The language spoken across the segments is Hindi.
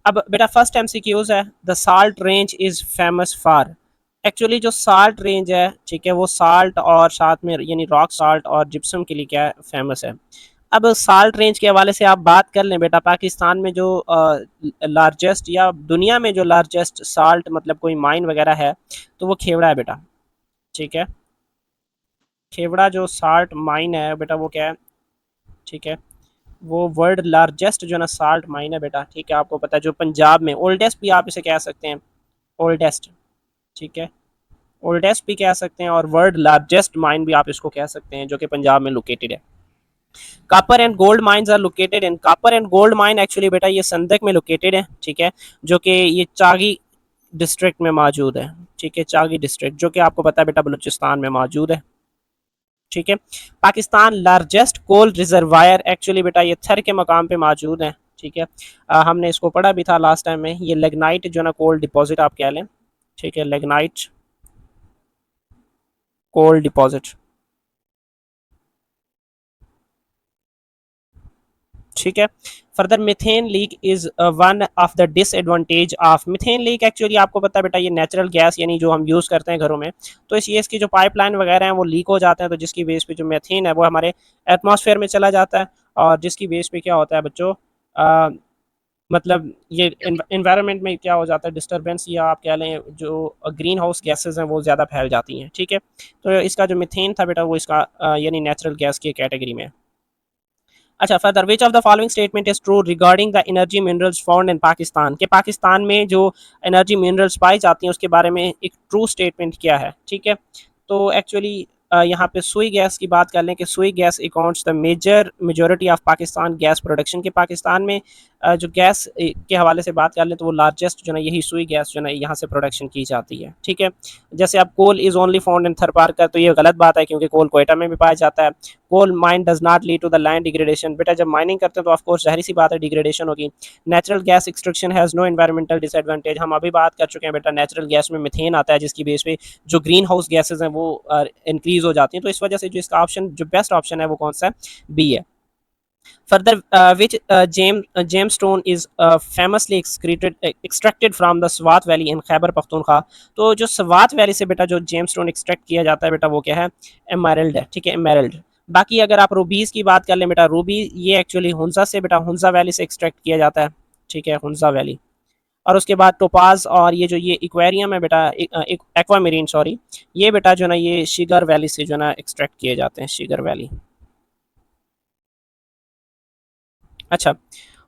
अब बेटा फर्स्ट एमसीक्यूज है, the salt range is famous for. Actually जो साल्ट रेंज है, ठीक है, वो साल्ट और साथ में यानी रॉक साल्ट और जिप्सम के लिए क्या फेमस है। अब साल्ट रेंज के हवाले से आप बात कर लें बेटा, पाकिस्तान में जो लार्जेस्ट या दुनिया में जो लार्जेस्ट साल्ट मतलब कोई माइन वगैरह है तो वो खेवड़ा है बेटा। ठीक है, खेवड़ा जो साल्ट माइन है बेटा वो क्या है, ठीक है, वो वर्ल्ड लार्जेस्ट जो ना साल्ट माइन है बेटा। ठीक है, आपको पता है जो पंजाब में ओल्डेस्ट भी आप इसे कह सकते हैं, ओल्डेस्ट। ठीक है, ओल्डेस्ट भी कह सकते हैं और वर्ल्ड लार्जेस्ट माइन भी आप इसको कह सकते हैं, जो कि पंजाब में लोकेटेड है। Copper and gold mines are located in, copper and gold mine actually बेटा ये संदक में लोकेटेड है। ठीक है, जो कि ये चागी डिस्ट्रिक्ट में मौजूद है। ठीक है, चागी डिस्ट्रिक्ट जो कि आपको पता है बेटा बलूचिस्तान में मौजूद है। ठीक है, Pakistan largest coal reservoir actually बेटा ये थर के मकाम पे मौजूद है। ठीक है, हमने इसको पढ़ा भी था लास्ट टाइम में, ये लेग्नाइट जो ना कोल डिपॉजिट आप कह लें। ठीक है, लेग्नाइट कोल डिपॉजिट। ठीक है, further methane leak is one of the disadvantage of methane leak. Actually आपको पता है बेटा ये नेचुरल गैस यानी जो हम यूज़ करते हैं घरों में, तो इसकी जो पाइपलाइन वगैरह हैं वो लीक हो जाते हैं, तो जिसकी बेस पे जो मीथेन है वो हमारे एटमॉस्फेयर में चला जाता है। और जिसकी बेस पे क्या होता है बच्चों, मतलब ये इन्वायरमेंट में क्या हो जाता है डिस्टर्बेंस, या आप कह लें जो ग्रीन हाउस गैसेज हैं वो ज़्यादा फैल जाती हैं। ठीक है, तो इसका जो मिथेन था बेटा वो इसका यानी नेचुरल गैस की कैटेगरी में। अच्छा, further which of the following statement is true regarding the energy minerals found in Pakistan, के पाकिस्तान में जो एनर्जी मिनरल्स पाई जाती हैं उसके बारे में एक ट्रू स्टेटमेंट क्या है। ठीक है, तो एक्चुअली यहाँ पे सुई गैस की बात कर लें कि Sui gas accounts the major majority of Pakistan gas production, के पाकिस्तान में जो गैस के हवाले से बात कर लें तो वो लार्जेस्ट जो ना यही सुई गैस जो ना यहाँ से प्रोडक्शन की जाती है। ठीक है, जैसे अब coal is only found in Thar Parkar, तो ये गलत बात है क्योंकि कोल कोयटा में भी पाया जाता है। Coal mine does not lead to the land degradation, बेटा जब माइनिंग करते हैं तो ऑफकोर्स जाहिर सी बात है डिग्रेडेशन होगी। Natural gas extraction has no environmental disadvantage, हम अभी बात कर चुके हैं बेटा नेचुरल गैस में मिथेन आता है जिसकी बेस पे जो ग्रीन हाउस गैसेज हैं वो इंक्रीज हो जाती हैं, तो इस वजह से जो इसका ऑप्शन जो बेस्ट ऑप्शन है वो कौन सा है, बी है। Further, which gemstone is famously extracted from the Swat Valley in Khyber Pakhtunkhwa, तो जो स्वात वैली से बेटा जो जेमस्टोन एक्सट्रैक्ट किया जाता है बेटा वो क्या है, एमरल्ड है। ठीक है, एमरल्ड। बाकी अगर आप रूबीज़ की बात कर लें बेटा, रूबी ये एक्चुअली हुंजा से बेटा हुंजा वैली से एक्सट्रैक्ट किया जाता है। ठीक है, हुंजा वैली। और उसके बाद टोपाज और ये जो ये इक्वेरियम है बेटा, एक्वामेरीन सॉरी, ये बेटा जो ना ये शिगर वैली से जो ना एक्सट्रैक्ट किए जाते हैं, शिगर वैली। अच्छा,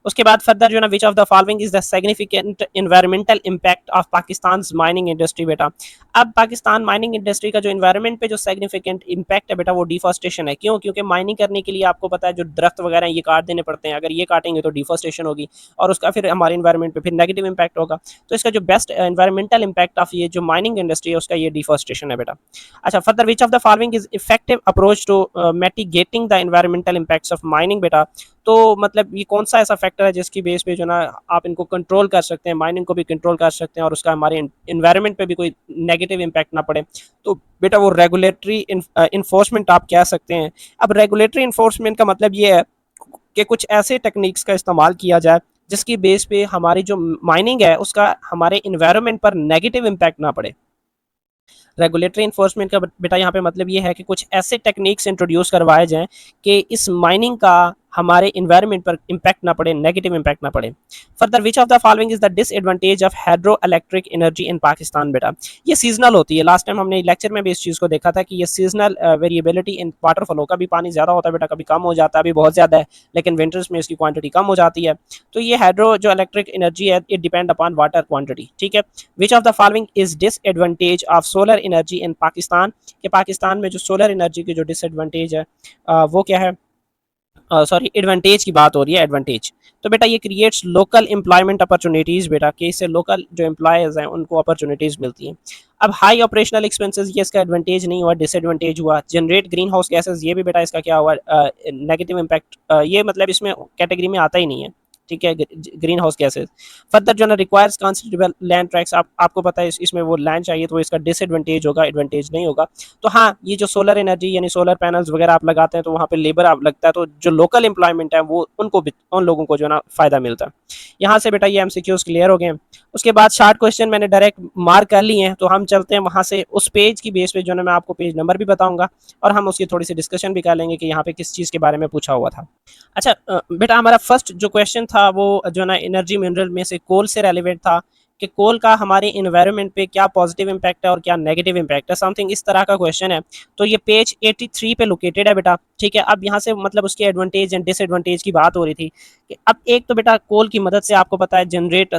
उसके बाद फर्दर जो ना विच of the following is the significant environmental impact of Pakistan mining industry बेटा। अब पाकिस्तान माइनिंग इंडस्ट्री का जो एनवायरनमेंट पे जो सिग्निफिकेंट इम्पैक्ट है बेटा वो डिफॉरेस्टेशन है। क्यों? क्योंकि माइनिंग करने के लिए आपको पता है जो दरख्त वगैरह हैं ये काट देने पड़ते हैं, अगर ये काटेंगे तो डिफॉरेस्टेशन होगी और उसका फिर हमारे इन्वायरमेंट पे फिर नेगेटिव इम्पैक्ट होगा। तो इसका जो बेस्ट एनवायरमेंटल इम्पैक्ट ऑफ ये जो माइनिंग इंडस्ट्री है उसका ये डिफॉरेस्टेशन है बेटा। अच्छा, further which of the following is effective approach to mitigating the environmental impacts of mining बेटा, तो मतलब ये कौन सा ऐसा फैक्टर है जिसकी बेस पे जो ना आप इनको कंट्रोल कर सकते हैं, माइनिंग को भी कंट्रोल कर सकते हैं और उसका हमारे इन्वायरमेंट पे भी कोई नेगेटिव इम्पैक्ट ना पड़े। तो बेटा वो रेगुलेटरी इन्फोर्समेंट आप कह सकते हैं। अब रेगुलेटरी इन्फोर्समेंट का मतलब ये है कि कुछ ऐसे टेक्निक्स का इस्तेमाल किया जाए जिसकी बेस पे हमारी जो माइनिंग है उसका हमारे इन्वायरमेंट पर नेगेटिव इम्पैक्ट ना पड़े। रेगुलेटरी इन्फोर्समेंट का बेटा यहाँ पे मतलब ये है कि कुछ ऐसे टेक्निक्स इंट्रोड्यूस करवाए जाएं कि इस माइनिंग का हमारे इन्वायरमेंट पर इम्पैक्ट ना पड़े, नेगेटिव इम्पैक्ट ना पड़े। Further which of the following is the disadvantage of hydro electric energy in Pakistan बेटा, ये सीजनल होती है। लास्ट टाइम हमने लेक्चर में भी इस चीज़ को देखा था कि ये seasonal variability in water flow, कभी पानी ज़्यादा होता है बेटा, कभी कम हो जाता है, अभी बहुत ज़्यादा है लेकिन विंटर्स में इसकी क्वांटिटी कम हो जाती है। तो ये हाइड्रो जो इलेक्ट्रिक एनर्जी है it depend upon water quantity. ठीक है, विच of the following is disadvantage of solar energy in Pakistan, के पाकिस्तान में जो सोलर एनर्जी की जो डिसएडवांटेज है वो क्या है, सॉरी एडवांटेज की बात हो रही है, एडवांटेज। तो बेटा ये क्रिएट्स लोकल एम्प्लॉयमेंट अपॉर्चुनिटीज़ बेटा, कि इससे लोकल जो एम्प्लॉयज़ हैं उनको अपॉर्चुनिटीज़ मिलती हैं। अब हाई ऑपरेशनल एक्सपेंसेस ये इसका एडवांटेज नहीं हुआ, डिसएडवांटेज हुआ। जनरेट ग्रीन हाउस गैसेज ये भी बेटा इसका क्या हुआ, नेगेटिव इम्पैक्ट, ये मतलब इसमें कैटेगरी में आता ही नहीं है। ठीक है, ग्रीन हाउस गैसेज। फर्दर जो है ना रिक्वायर्स कंसिडरेबल लैंड ट्रैक्स, आपको पता है इसमें वो लैंड चाहिए, तो इसका डिसएडवांटेज होगा, एडवांटेज नहीं होगा। तो हाँ, ये जो सोलर एनर्जी यानी सोलर पैनल्स वगैरह आप लगाते हैं तो वहाँ पे लेबर आप लगता है, तो जो लोकल एम्प्लॉयमेंट है वो उनको भी, उन लोगों को जो है ना फायदा मिलता है। यहाँ से बेटा ये एमसीक्यूज क्लियर हो गए हैं। उसके बाद शार्ट क्वेश्चन मैंने डायरेक्ट मार्क कर लिए हैं, तो हम चलते हैं वहाँ से उस पेज की बेस पे जो है मैं आपको पेज नंबर भी बताऊंगा और हम उसकी थोड़ी सी डिस्कशन भी कर लेंगे कि यहाँ पे किस चीज़ के बारे में पूछा हुआ था। अच्छा बेटा हमारा फर्स्ट जो क्वेश्चन था वो जो ना एनर्जी मिनरल में से कोल से रेलिवेंट था कि कोल का हमारे इन्वायरमेंट पे क्या पॉजिटिव इम्पैक्ट है और क्या नेगेटिव इम्पैक्ट है, समथिंग इस तरह का क्वेश्चन है। तो ये पेज 83 पे लोकेटेड है बेटा, ठीक है। अब यहाँ से मतलब उसके एडवांटेज एंड डिसएडवांटेज की बात हो रही थी कि अब एक तो बेटा कोल की मदद से आपको पता है जनरेट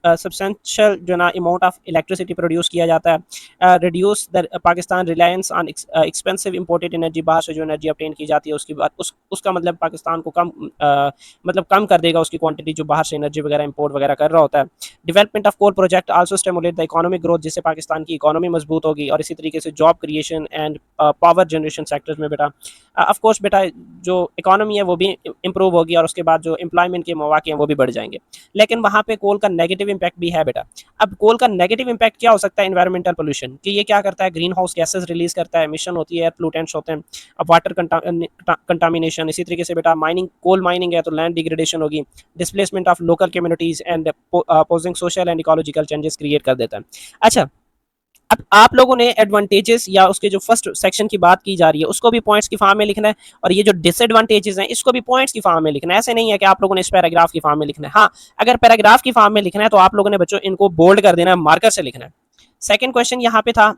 सब्सटेंशियल जो ना अमाउंट ऑफ इलेक्ट्रिसिटी प्रोड्यूस किया जाता है, reduce the Pakistan reliance on expensive imported energy, बाहर से जो एनर्जी ऑब्टेन की जाती है उसकी बात उसका मतलब पाकिस्तान को मतलब कम कर देगा उसकी क्वांटिटी जो बाहर से एनर्जी वगैरह इंपोर्ट वगैरह कर रहा होता है। Development of coal project also stimulate the economic growth, जिससे पाकिस्तान की इकोनॉमी मजबूत होगी और इसी तरीके से job creation and power generation sectors में बेटा ऑफ कोर्स बेटा जो इकोनॉमी है वो भी इंप्रूव होगी और उसके बाद जो एम्प्लॉयमेंट के मौके हैं वो भी बढ़ जाएंगे। लेकिन वहाँ पे कोल का नेगेटिव इम्पैक्ट भी है बेटा। अब कोल का नेगेटिव इम्पैक्ट क्या हो सकता है, एनवायरमेंटल पोल्यूशन, कि ये क्या करता है, ग्रीन हाउस गैसेज रिलीज करता है, एमिशन होती है, एयर पोल्यूटेंट्स होते हैं, अब वाटर कंटामिनेशन, इसी तरीके से बेटा माइनिंग, कोल माइनिंग है तो लैंड डिग्रेडेशन होगी, displacement of local communities and posing social and ecological changes create कर देता है। अच्छा, अब आप लोगों ने एडवांटेजेस या उसके जो फर्स्ट सेक्शन की बात की जा रही है उसको भी पॉइंट्स की फॉर्म में लिखना है और ये जो डिसएडवांटेजेस हैं इसको भी पॉइंट्स की फॉर्म में लिखना है। ऐसे नहीं है कि आप लोगों ने इस पैराग्राफ की फॉर्म में लिखना है। हाँ, अगर पैराग्राफ की फॉर्म में लिखना है तो आप लोगों ने बच्चों इनको बोल्ड कर देना है, मार्कर से लिखना है। सेकेंड क्वेश्चन यहाँ पे था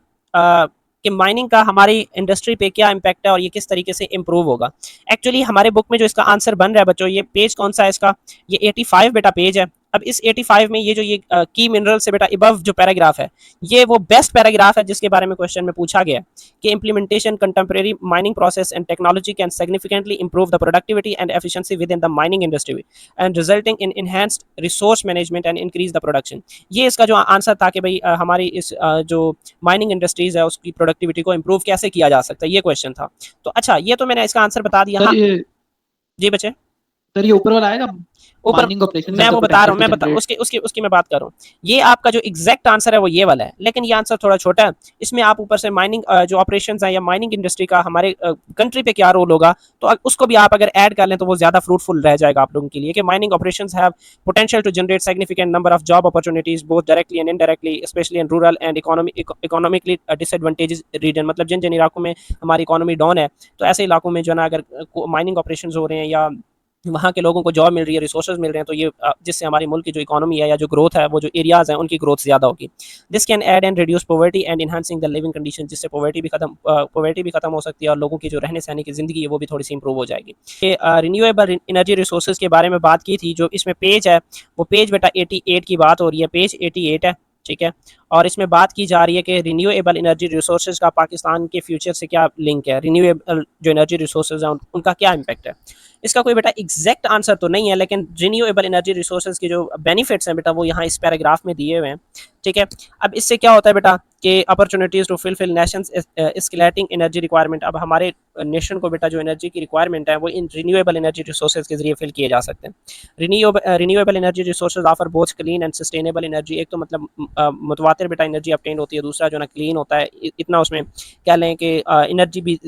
कि माइनिंग का हमारी इंडस्ट्री पे क्या इम्पैक्ट है और ये किस तरीके से इंप्रूव होगा। एक्चुअली हमारे बुक में जो इसका आंसर बन रहा है बच्चों, ये पेज कौन सा है इसका, ये 85 बेटा पेज है। अब इस 85 में ये जो ये की मिनरल से बेटा अबव जो पैराग्राफ है ये वो बेस्ट पैराग्राफ है जिसके बारे में क्वेश्चन में पूछा गया कि implementation contemporary mining process and technology can significantly improve the productivity and efficiency with in the mining industry and resulting in enhanced resource management and increase the production. ये इसका जो आंसर था कि भाई हमारी इस जो माइनिंग इंडस्ट्रीज है उसकी प्रोडक्टिविटी को इंप्रूव कैसे किया जा सकता है, ये क्वेश्चन था। तो अच्छा, ये तो मैंने इसका आंसर बता दिया। सर हाँ ये जी बच्चे, सर ये ऊपर वाला आएगा ऊपर माइनिंग ऑपरेशन मैं एंड द वो बता रहा हूँ, पोटेंशियल टू मैं बता जनरेट। उसकी उसकी उसकी मैं बात कर रहा हूँ। ये आपका जो एग्जैक्ट आंसर है वो ये वाला है, लेकिन ये आंसर थोड़ा छोटा है। इसमें आप ऊपर से माइनिंग जो ऑपरेशंस है या माइनिंग इंडस्ट्री का हमारे कंट्री पे क्या रोल होगा, तो उसको भी आप अगर ऐड कर लें तो वो ज्यादा फ्रूटफुल रह जाएगा आप लोगों के लिए कि mining operations have potential to generate significant number of job opportunities both directly and indirectly specially in rural and economically disadvantages region. मतलब जिन जिन इलाकों में हमारी इकोनॉमी डाउन है तो ऐसे इलाकों में जो है ना अगर माइनिंग ऑपरेशंस हो रहे हैं या वहाँ के लोगों को जॉब मिल रही है, रिसोर्सेज मिल रहे हैं, तो ये जिससे हमारे मुल्क की जो इकोनॉमी है या जो ग्रोथ है वो जो एरियाज हैं उनकी ग्रोथ ज़्यादा होगी। This can add and reduce poverty and enhancing the living condition, जिससे पॉवर्टी भी खत्म हो सकती है और लोगों की जो रहने सहने की ज़िंदगी है वो भी थोड़ी सी इंप्रूव हो जाएगी। ये रिन्यूएबल एनर्जी रिसोर्सेज के बारे में बात की थी, जो इसमें पेज है वो पेज बेटा 88 की बात हो रही है, पेज 88 है, ठीक है। और इसमें बात की जा रही है कि रिन्यूएबल एनर्जी रिसोर्सेज का पाकिस्तान के फ्यूचर से क्या लिंक है, रिन्यूएबल जो एनर्जी रिसोर्सेज हैं उनका क्या इम्पैक्ट है। इसका कोई बेटा एग्जैक्ट आंसर तो नहीं है, लेकिन रिन्यूएबल एनर्जी रिसोर्सेज के जो बेनिफिट्स हैं बेटा वो यहाँ इस पैराग्राफ में दिए हुए हैं, ठीक है। अब इससे क्या होता है बेटा कि opportunities to fulfil nations escalating energy requirement, अब हमारे नेशन को बेटा जो एनर्जी की रिक्वायरमेंट है वो इन रिन्यूएबल एनर्जी रिसोर्सेज के जरिए फिल किए जा सकते हैं। Renewable energy resources offer both clean and sustainable energy, एक तो मतलब मुतवातिर बेटा एनर्जी अपटेन होती है, दूसरा जो ना क्लीन होता है, इतना उसमें कह लें कि एनर्जी भी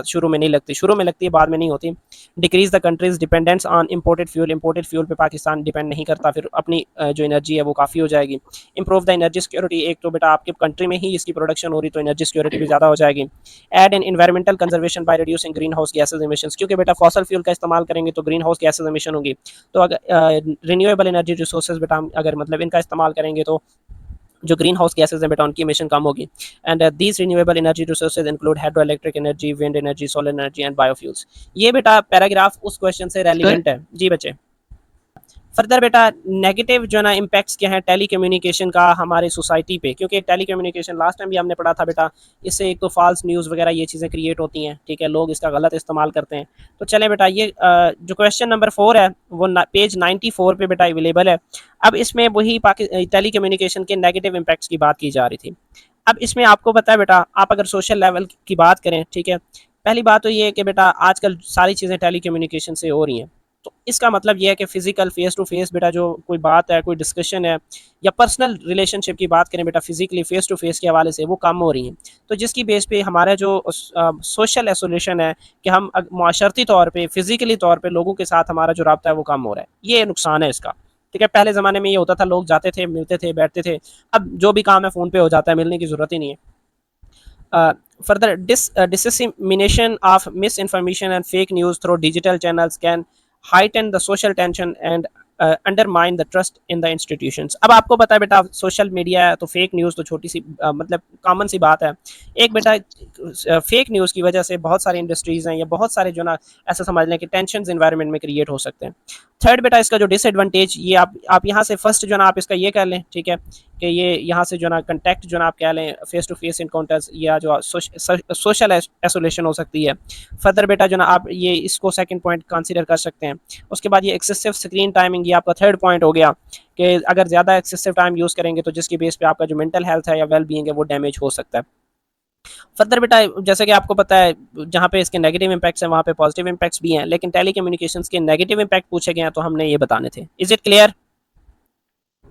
शुरू में नहीं लगती, शुरू में लगती है बाद में नहीं होती। Decrease the countries dependence on imported fuel पे पाकिस्तान डिपेंड नहीं करता, फिर अपनी जो एनर्जी है वो काफ़ी हो जाएगी। इंप्रूव द एनर्जी सिक्योरिटी, एक तो बेटा आपके कंट्री में ही इसकी प्रोडक्शन हो रही तो एनर्जी सिक्योरिटी भी ज़्यादा हो जाएगी। Aid an environmental conservation by reducing green house gases emissions, क्योंकि बेटा फॉसल फ्यूल का इस्तेमाल करेंगे तो ग्रीन हाउस गैसेज एमिशन होगी, तो अगर रिन्यूएबल एनर्जी रिसोर्सेज बेटा अगर मतलब इनका इस्तेमाल करेंगे तो जो ग्रीन हाउस गैसेज हैं बेटा उनकी एमिशन कम होगी। And these renewable energy resources include hydro electric energy, wind energy, solar energy and biofuels. ये बेटा पैराग्राफ उस क्वेश्चन से रेलिवेंट है जी बच्चे। फर्दर बेटा नेगेटिव जो है ना इम्पैक्ट्स क्या है टेली कम्युनिकेशन का हमारे सोसाइटी पे, क्योंकि टेली कम्युनिकेशन लास्ट टाइम भी हमने पढ़ा था बेटा, इससे एक तो फॉल्स न्यूज़ वगैरह ये चीज़ें क्रिएट होती हैं, ठीक है, लोग इसका गलत इस्तेमाल करते हैं। तो चले बेटा ये जो क्वेश्चन नंबर 4 है वो पेज 94 पे बेटा अवेलेबल है। अब इसमें वही टेली कम्युनिकेशन के नेगेटिव इम्पैक्ट्स की बात की जा रही थी। अब इसमें आपको पता है बेटा, आप अगर सोशल लेवल की बात करें, ठीक है, पहली बात तो ये है कि बेटा आजकल सारी चीज़ें टेली कम्युनिकेशन से हो रही हैं, तो इसका मतलब ये है कि फिजिकल फेस टू फेस बेटा जो कोई बात है, कोई डिस्कशन है या पर्सनल रिलेशनशिप की बात करें बेटा, फिजिकली फेस टू फेस के हवाले से वो कम हो रही हैं। तो जिसकी बेस पे हमारा जो सोशल एसोलेशन है कि हम माशरती तौर पे, फिजिकली तौर पे लोगों के साथ हमारा जो रब्ता है वो कम हो रहा है, ये नुकसान है इसका। ठीक है, पहले ज़माने में ये होता था, लोग जाते थे, मिलते थे, बैठते थे। अब जो भी काम है फ़ोन पे हो जाता है, मिलने की ज़रूरत ही नहीं है। Further, dissemination of misinformation and fake news through digital channels can heighten the social tension and undermine the trust in the institutions. अब आपको पता है बेटा, सोशल मीडिया है तो फेक न्यूज़ तो छोटी सी मतलब कॉमन सी बात है। एक बेटा फेक न्यूज़ की वजह से बहुत सारी इंडस्ट्रीज़ हैं या बहुत सारे जो ना, ऐसा समझ लें कि टेंशन इन्वायरमेंट में क्रिएट हो सकते हैं। थर्ड बेटा, इसका जो डिसएडवांटेज, ये आप यहाँ से फर्स्ट जो ना आप इसका ये कर लें, ठीक है, कि ये यहाँ से जो ना कंटेक्ट जो ना आप कह लें, फेस टू फेस इनकाउंटर्स या जो सोशल एसोलेशन हो सकती है। फर्दर बेटा जो ना आप ये इसको सेकंड पॉइंट कंसीडर कर सकते हैं। उसके बाद ये एक्सेसिव स्क्रीन टाइमिंग, ये आपका थर्ड पॉइंट हो गया कि अगर ज़्यादा एक्सेसिव टाइम यूज़ करेंगे तो जिसकी बेस पे आपका जो मेंटल हेल्थ है या वेल बीइंग है वो डैमेज हो सकता है। फर्दर बेटा, जैसे कि आपको पता है, जहाँ पे इसके नेगेटिव इम्पैक्ट्स हैं वहाँ पे पॉजिटिव इम्पैक्ट्स भी हैं, लेकिन टेली कम्युनिकेशंस के नेगेटिव इम्पैक्ट पूछे गए हैं तो हमने ये बताने थे। Is it clear?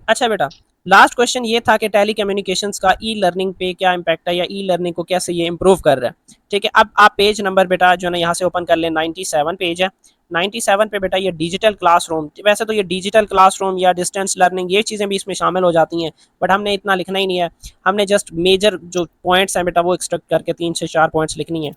अच्छा बेटा, लास्ट क्वेश्चन ये था कि टेली कम्युनिकेशंस का ई लर्निंग पे क्या इम्पैक्ट है या ई लर्निंग को कैसे ये इम्प्रूव कर रहा है। ठीक है, अब आप पेज नंबर बेटा जो है ना यहाँ से ओपन कर लें, 97 पेज है। 97 पे बेटा ये डिजिटल क्लासरूम, वैसे तो ये डिजिटल क्लासरूम या डिस्टेंस लर्निंग ये चीज़ें भी इसमें शामिल हो जाती हैं, बट हमने इतना लिखना ही नहीं है। हमने जस्ट मेजर जो पॉइंट्स हैं बेटा वो एक्सट्रैक्ट करके 3 से 4 पॉइंट्स लिखनी है।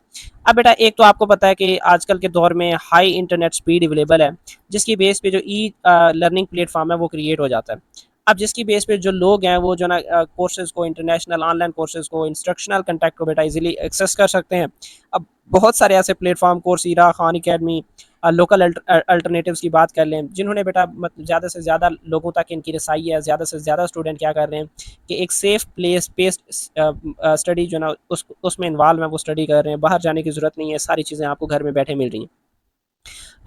अब बेटा एक तो आपको पता है कि आजकल के दौर में हाई इंटरनेट स्पीड अवेलेबल है, जिसकी बेस पे जो ई लर्निंग प्लेटफॉर्म है वो क्रिएट हो जाता है। अब जिसकी बेस पे जो लोग हैं वो जो ना कोर्सेज को, इंटरनेशनल ऑनलाइन कोर्सेज को, इंस्ट्रक्शनल कंटेंट को बेटा इजीली एक्सेस कर सकते हैं। अब बहुत सारे ऐसे platform, Coursera, Khan academy, local alternatives की बात कर लें, जिन्होंने बेटा मतलब ज़्यादा से ज़्यादा लोगों तक इनकी रसाई है। ज़्यादा से ज़्यादा स्टूडेंट क्या कर रहे हैं कि एक सेफ़ प्लेस बेस्ड स्टडी जो ना उसमें इन्वॉल्व है, वो स्टडी कर रहे हैं। बाहर जाने की ज़रूरत नहीं है, सारी चीज़ें आपको घर में बैठे मिल रही हैं।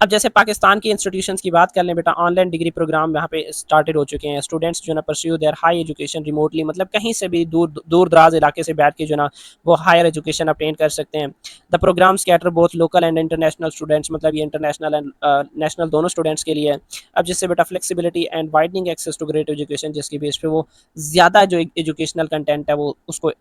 अब जैसे पाकिस्तान की इंस्टीट्यूशंस की बात कर लें बेटा, ऑनलाइन डिग्री प्रोग्राम यहाँ पे स्टार्टेड हो चुके हैं। स्टूडेंट्स जो ना pursue their high education remotely, मतलब कहीं से भी दूर दराज इलाके से बैठ के जो ना वो हायर एजुकेशन अपटेन कर सकते हैं। The programs cater both local and international students, मतलब ये इंटरनेशनल एंड नेशनल दोनों स्टूडेंट्स के लिए है। अब जिससे बेटा flexibility and widening access to great education, जिसकी बेस पे वो ज़्यादा जो एजुकेशनल कंटेंट है वो उसको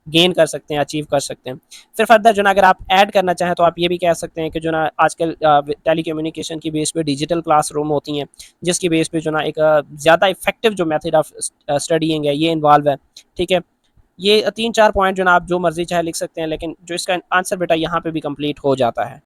गेन कर सकते हैं, अचीव कर सकते हैं। फिर फर्दर जो ना अगर आप ऐड करना चाहें तो आप ये भी कह सकते हैं कि जो ना आजकल टेली कम्युनिकेशन की बेस पे डिजिटल क्लासरूम होती हैं, जिसकी बेस पे जो ना एक ज़्यादा इफेक्टिव जो मेथड ऑफ स्टडीइंग है ये इन्वॉल्व है। ठीक है, ये 3-4 पॉइंट जो ना आप जो मर्जी चाहे लिख सकते हैं, लेकिन जो इसका आंसर बेटा यहाँ पे भी कंप्लीट हो जाता है।